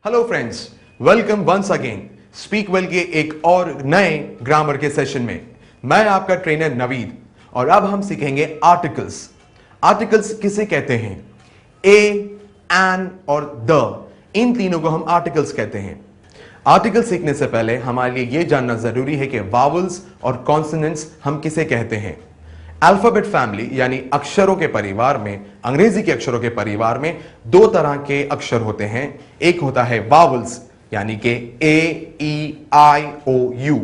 Hello friends, welcome once again speak well के एक और नए ग्रामर के सेशन में। मैं आपका ट्रेनर नवीद और अब हम सीखेंगे आर्टिकल्स। आर्टिकल्स किसे कहते हैं? ए, एन और द, इन तीनों को हम आर्टिकल्स कहते हैं। आर्टिकल सीखने से पहले हमारे लिए यह जानना जरूरी है कि वावल्स और कॉन्सोनेंट्स हम किसे कहते हैं। अल्फाबेट फैमिली यानी अक्षरों के परिवार में, अंग्रेजी के अक्षरों के परिवार में दो तरह के अक्षर होते हैं। एक होता है वावल्स यानी कि ए, ई, आई, ओ, यू,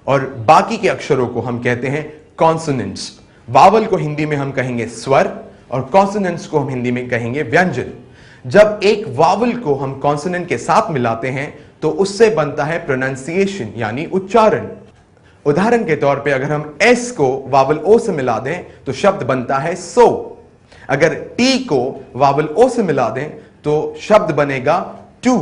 और बाकी के अक्षरों को हम कहते हैं कॉन्सोनेंट्स। वावल को हिंदी में हम कहेंगे स्वर और कॉन्सोनेंट्स को हम हिंदी में कहेंगे व्यंजन। जब एक वावल को हम कॉन्सोनेंट के साथ मिलाते हैं तो उससे बनता है प्रोनाउंसिएशन यानी उच्चारण। उदाहरण के तौर पे अगर हम एस को वावल ओ से मिला दें तो शब्द बनता है सो। अगर टी को वावल ओ से मिला दें तो शब्द बनेगा टू।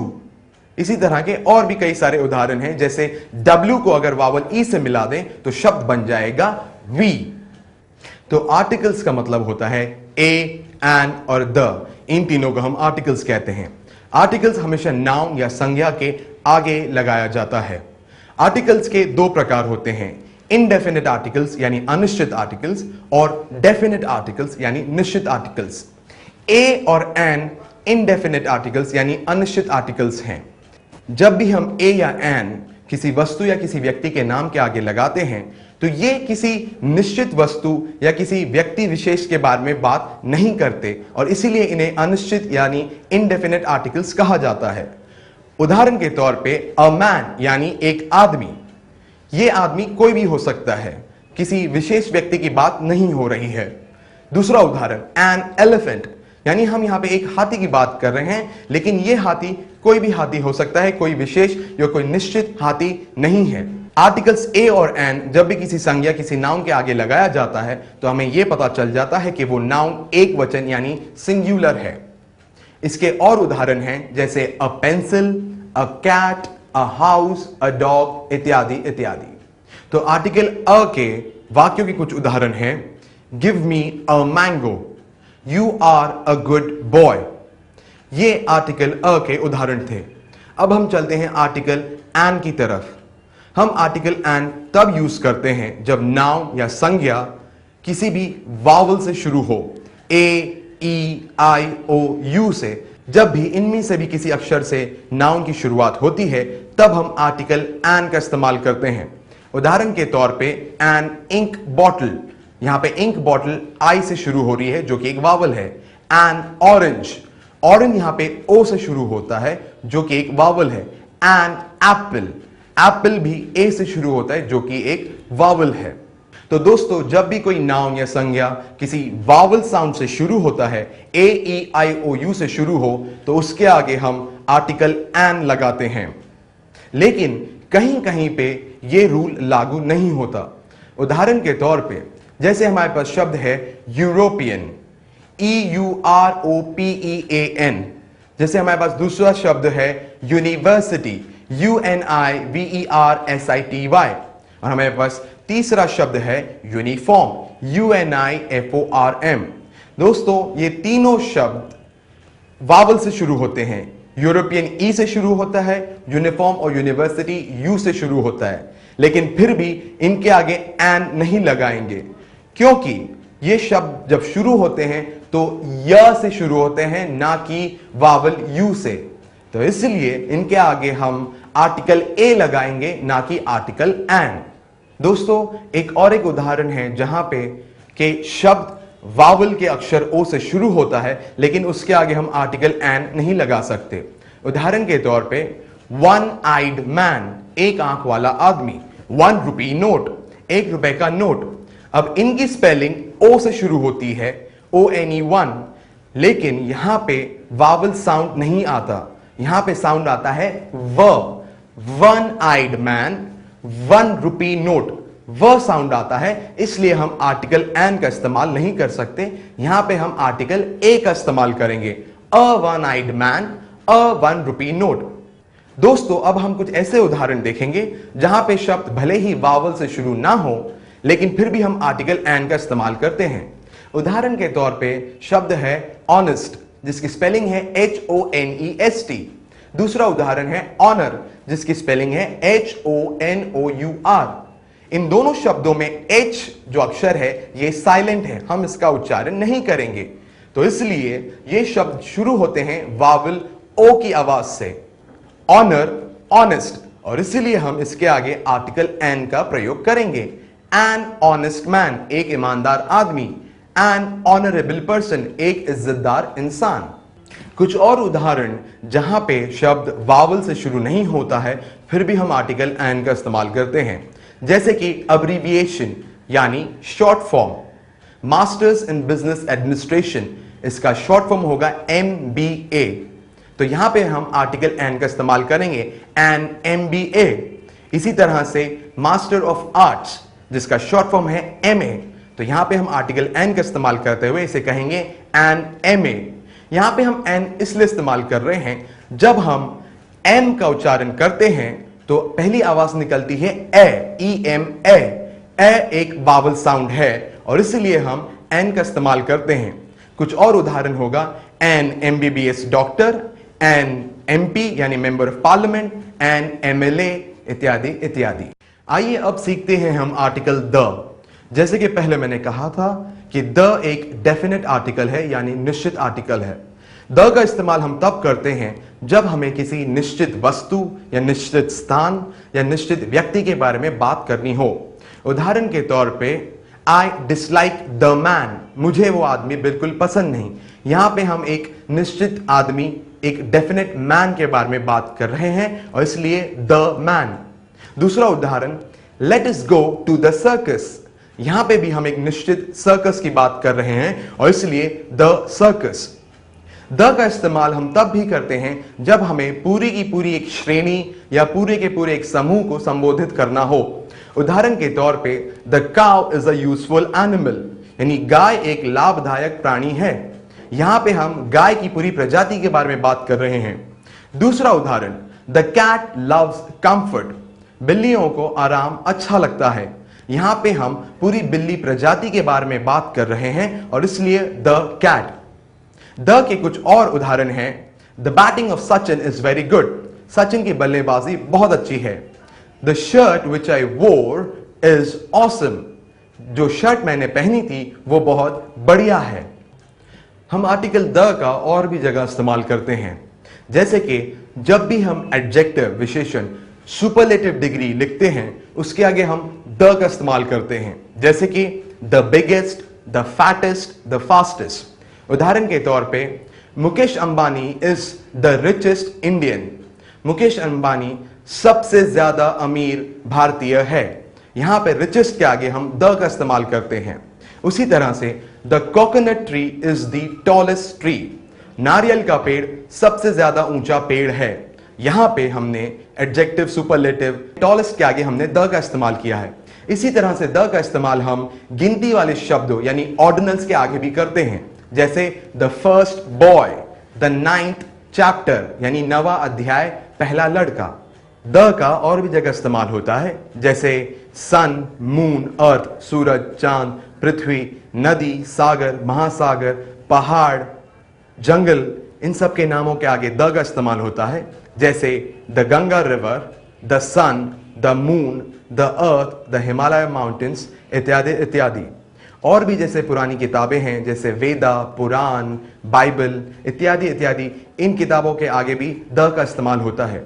इसी तरह के और भी कई सारे उदाहरण हैं, जैसे डब्ल्यू को अगर वावल ई से मिला दें तो शब्द बन जाएगा वी। तो आर्टिकल्स का मतलब होता है ए, एन और द, इन तीनों को हम आर्टिकल्स कहते हैं। आर्टिकल्स हमेशा नाउन या संज्ञा के आगे लगाया जाता है। आर्टिकल्स के दो प्रकार होते हैं, इनडेफिनिट आर्टिकल्स यानी अनिश्चित आर्टिकल्स और डेफिनिट आर्टिकल्स यानी निश्चित आर्टिकल्स। ए और एन इनडेफिनिट आर्टिकल्स यानी अनिश्चित आर्टिकल्स हैं। जब भी हम ए या एन किसी वस्तु या किसी व्यक्ति के नाम के आगे लगाते हैं तो ये किसी निश्चित वस्तु या किसी व्यक्ति विशेष के बारे में बात नहीं करते और इसीलिए इन्हें अनिश्चित यानी इनडेफिनिट आर्टिकल्स कहा जाता है। उदाहरण के तौर पे अ मैन यानी एक आदमी, यह आदमी कोई भी हो सकता है, किसी विशेष व्यक्ति की बात नहीं हो रही है। दूसरा उदाहरण एन एलिफेंट, यानी हम यहां पे एक हाथी की बात कर रहे हैं, लेकिन यह हाथी कोई भी हाथी हो सकता है, कोई विशेष या कोई निश्चित हाथी नहीं है। आर्टिकल्स ए और एन जब भी किसी संज्ञा किसी नाउन के आगे लगाया जाता है तो हमें यह पता चल जाता है कि वो नाउन एक वचन यानी सिंगुलर है। इसके और उदाहरण हैं जैसे a pencil, a cat, a house, a dog इत्यादि इत्यादि। तो आर्टिकल अ के वाक्यों के कुछ उदाहरण हैं, give me a mango, you are a good boy. ये आर्टिकल अ के उदाहरण थे। अब हम चलते हैं आर्टिकल एन की तरफ। हम आर्टिकल एन तब यूज करते हैं जब नाउन या संज्ञा किसी भी वावल से शुरू हो, ए, ई, आई, ओ, यू से। जब भी इनमें से भी किसी अक्षर से नाउन की शुरुआत होती है तब हम आर्टिकल एन का इस्तेमाल करते हैं। उदाहरण के तौर पे एन इंक बॉटल, यहां पे इंक बॉटल आई से शुरू हो रही है जो कि एक वावल है। एन ऑरेंज, ऑरेंज यहां पे ओ से शुरू होता है जो कि एक वावल है। एन एप्पल, एप्पल भी ए से शुरू होता है जो कि एक वावल है। तो दोस्तों, जब भी कोई नाउन या संज्ञा किसी वावल साउंड से शुरू होता है, ए, ई, आई, ओ, यू से शुरू हो, तो उसके आगे हम आर्टिकल एन लगाते हैं। लेकिन कहीं कहीं पे ये रूल लागू नहीं होता। उदाहरण के तौर पे जैसे हमारे पास शब्द है यूरोपियन, EUROPEAN। जैसे हमारे पास दूसरा शब्द है यूनिवर्सिटी, UNIVERSITY। और हमारे पास तीसरा शब्द है यूनिफॉर्म, UNIFORM। दोस्तों, ये तीनों शब्द वावल से शुरू होते हैं। यूरोपियन ई से शुरू होता है, यूनिफॉर्म और यूनिवर्सिटी यू से शुरू होता है, लेकिन फिर भी इनके आगे एन नहीं लगाएंगे क्योंकि ये शब्द जब शुरू होते हैं तो य से शुरू होते हैं, ना कि वावल यू से। तो इसलिए इनके आगे हम आर्टिकल ए लगाएंगे, ना कि आर्टिकल एन। दोस्तों, एक उदाहरण है जहां पे के शब्द वावल के अक्षर ओ से शुरू होता है लेकिन उसके आगे हम आर्टिकल एन नहीं लगा सकते। उदाहरण के तौर पे वन आइड मैन, एक आंख वाला आदमी। 1 रुपी नोट, 1 रुपए का नोट। अब इनकी स्पेलिंग ओ से शुरू होती है, ONE1, लेकिन यहां पे वावल साउंड नहीं आता, यहां पे साउंड आता है व। One eyed man, 1 rupee note, वह साउंड आता है, इसलिए हम आर्टिकल एन का इस्तेमाल नहीं कर सकते। यहां पे हम आर्टिकल ए का इस्तेमाल करेंगे, a one eyed man, a 1 rupee note. दोस्तों, अब हम कुछ ऐसे उदाहरण देखेंगे जहां पे शब्द भले ही वावल से शुरू ना हो लेकिन फिर भी हम आर्टिकल एन का इस्तेमाल करते हैं। उदाहरण के तौर पे शब्द है ऑनेस्ट, जिसकी स्पेलिंग है HONEST। दूसरा उदाहरण है ऑनर, जिसकी स्पेलिंग है HONOUR। इन दोनों शब्दों में H जो अक्षर है ये साइलेंट है, हम इसका उच्चारण नहीं करेंगे, तो इसलिए ये शब्द शुरू होते हैं वावल O की आवाज से। ऑनर, ऑनेस्ट, और इसीलिए हम इसके आगे आर्टिकल एन का प्रयोग करेंगे। एन ऑनेस्ट मैन, एक ईमानदार आदमी। एन ऑनरेबल पर्सन, एक इज्जतदार इंसान। कुछ और उदाहरण जहां पे शब्द वावल से शुरू नहीं होता है फिर भी हम आर्टिकल एन का इस्तेमाल करते हैं, जैसे कि अब्रीविएशन यानी short form. Masters in business administration, इसका शॉर्ट फॉर्म होगा MBA, तो यहां पे हम आर्टिकल एन का इस्तेमाल करेंगे, एन MBA। इसी तरह से मास्टर ऑफ आर्ट्स, जिसका शॉर्ट फॉर्म है MA, तो यहां पे हम आर्टिकल एन का इस्तेमाल करते हुए इसे कहेंगे एन MA। यहां पे हम एन इसलिए इस्तेमाल कर रहे हैं, जब हम एम का उच्चारण करते हैं तो पहली आवाज निकलती है EM, एक वावल साउंड है और इसलिए हम एन का इस्तेमाल करते हैं। कुछ और उदाहरण होगा an MBBS doctor, an MP यानी member of parliament, an MLA इत्यादि इत्यादि। आइए अब सीखते हैं हम आर्टिकल द। जैसे कि पहले मैंने कहा था कि द एक डेफिनेट आर्टिकल है यानी निश्चित आर्टिकल है। द का इस्तेमाल हम तब करते हैं जब हमें किसी निश्चित वस्तु या निश्चित स्थान या निश्चित व्यक्ति के बारे में बात करनी हो। उदाहरण के तौर पे आई डिसलाइक द मैन, मुझे वो आदमी बिल्कुल पसंद नहीं। यहां पे हम एक निश्चित आदमी, एक डेफिनेट मैन के बारे में बात कर रहे हैं और इसलिए द मैन। दूसरा उदाहरण, let us go to the circus, यहां पे भी हम एक निश्चित सर्कस की बात कर रहे हैं और इसलिए द सर्कस। द का इस्तेमाल हम तब भी करते हैं जब हमें पूरी की पूरी एक श्रेणी या पूरे के पूरे एक समूह को संबोधित करना हो। उदाहरण के तौर पे the cow is a useful animal, यानी गाय एक लाभदायक प्राणी है। यहां पे हम गाय की पूरी प्रजाति के बारे में बात कर रहे हैं। दूसरा उदाहरण, द कैट लव्स कंफर्ट, बिल्लियों को आराम अच्छा लगता है। यहां पे हम पूरी बिल्ली प्रजाति के बारे में बात कर रहे हैं और इसलिए द कैट। द के कुछ और उदाहरण हैं, the batting of Sachin is very good, Sachin की बल्लेबाजी बहुत अच्छी है। द शर्ट विच आई वोर इज ऑसम, जो शर्ट मैंने पहनी थी वो बहुत बढ़िया है। हम आर्टिकल द का और भी जगह इस्तेमाल करते हैं, जैसे कि जब भी हम एडजेक्टिव विशेषण सुपरलेटिव डिग्री लिखते हैं उसके आगे हम द का इस्तेमाल करते हैं, जैसे कि the biggest, the fattest, the fastest. उदाहरण के तौर पे Mukesh Ambani is the richest Indian, Mukesh Ambani सबसे ज्यादा अमीर भारतीय है। यहां पे रिचेस्ट के आगे हम द का इस्तेमाल करते हैं। उसी तरह से the coconut tree is the tallest tree, नारियल का पेड़ सबसे ज्यादा ऊंचा पेड़ है। यहां पे हमने एडजेक्टिव सुपरलेटिव टॉलेस्ट के आगे हमने द का इस्तेमाल किया है। इसी तरह से द का इस्तेमाल हम गिनती वाले शब्दों यानी ऑर्डिनल्स के आगे भी करते हैं, जैसे the first boy, the 9th chapter यानी 9वां अध्याय, पहला लड़का। द का और भी जगह इस्तेमाल होता है, जैसे सन, मून, अर्थ, सूरज, चांद, पृथ्वी, नदी, सागर, महासागर, पहाड़, जंगल, इन सब के नामों के आगे द का इस्तेमाल होता है, जैसे the Ganga river, the sun, the moon, the earth, the Himalaya mountains इत्यादि इत्यादि। और भी जैसे पुरानी किताबें हैं जैसे वेदा, पुराण, बाइबल इत्यादि इत्यादि, इन किताबों के आगे भी द का इस्तेमाल होता है।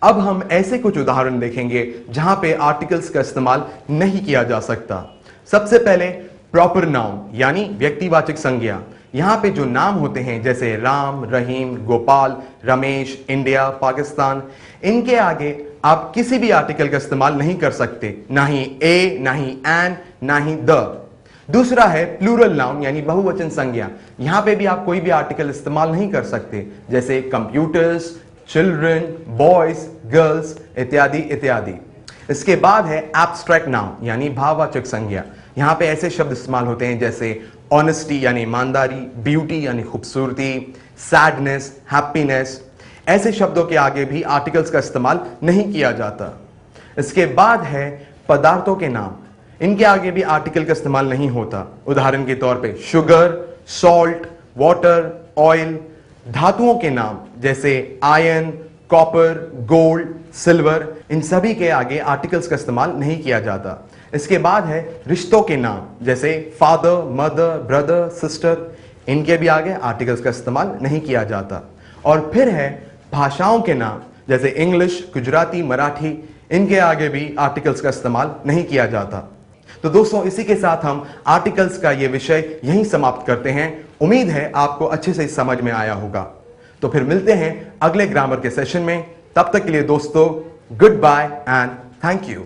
अब हम ऐसे कुछ उदाहरण देखेंगे जहां पे आर्टिकल्स का इस्तेमाल नहीं किया जा सकता। सबसे पहले प्रॉपर नाउन यानी व्यक्तिवाचक संज्ञा। यहां पे जो नाम होते हैं जैसे राम, रहीम, गोपाल, रमेश, इंडिया, पाकिस्तान, इनके आगे आप किसी भी आर्टिकल का इस्तेमाल नहीं कर सकते, ना ही ए, ना ही एन, ना ही द। दूसरा है प्लूरल नाउन यानी बहुवचन संज्ञा। यहां पे भी आप कोई भी आर्टिकल इस्तेमाल नहीं कर सकते, जैसे कंप्यूटर्स, चिल्ड्रन, बॉयज, गर्ल्स इत्यादि इत्यादि। इसके बाद है एब्स्ट्रैक्ट नाउन यानी भाववाचक संज्ञा। यहां पे ऐसे शब्द इस्तेमाल होते हैं जैसे ऑनेस्टी यानी ईमानदारी, ब्यूटी यानी खूबसूरती, सैडनेस, हैप्पीनेस। ऐसे शब्दों के आगे भी आर्टिकल्स का इस्तेमाल नहीं किया जाता। इसके बाद है पदार्थों के नाम, इनके आगे भी आर्टिकल का इस्तेमाल नहीं होता। उदाहरण के तौर पे शुगर, सॉल्ट, वाटर, ऑयल। धातुओं के नाम जैसे आयरन, कॉपर, गोल्ड, सिल्वर, इन सभी के आगे आर्टिकल्स का इस्तेमाल नहीं किया जाता। इसके बाद है रिश्तों के नाम, जैसे फादर, मदर, ब्रदर, सिस्टर, इनके भी आगे आर्टिकल्स का इस्तेमाल नहीं किया जाता। और फिर है भाषाओं के नाम, जैसे इंग्लिश, गुजराती, मराठी, इनके आगे भी आर्टिकल्स का इस्तेमाल नहीं किया जाता। तो दोस्तों, इसी के साथ हम आर्टिकल्स का ये विषय यहीं समाप्त करते हैं। उम्मीद है आपको अच्छे से समझ में आया होगा। तो फिर मिलते हैं अगले ग्रामर के सेशन में। तब तक के लिए दोस्तों, goodbye and thank you.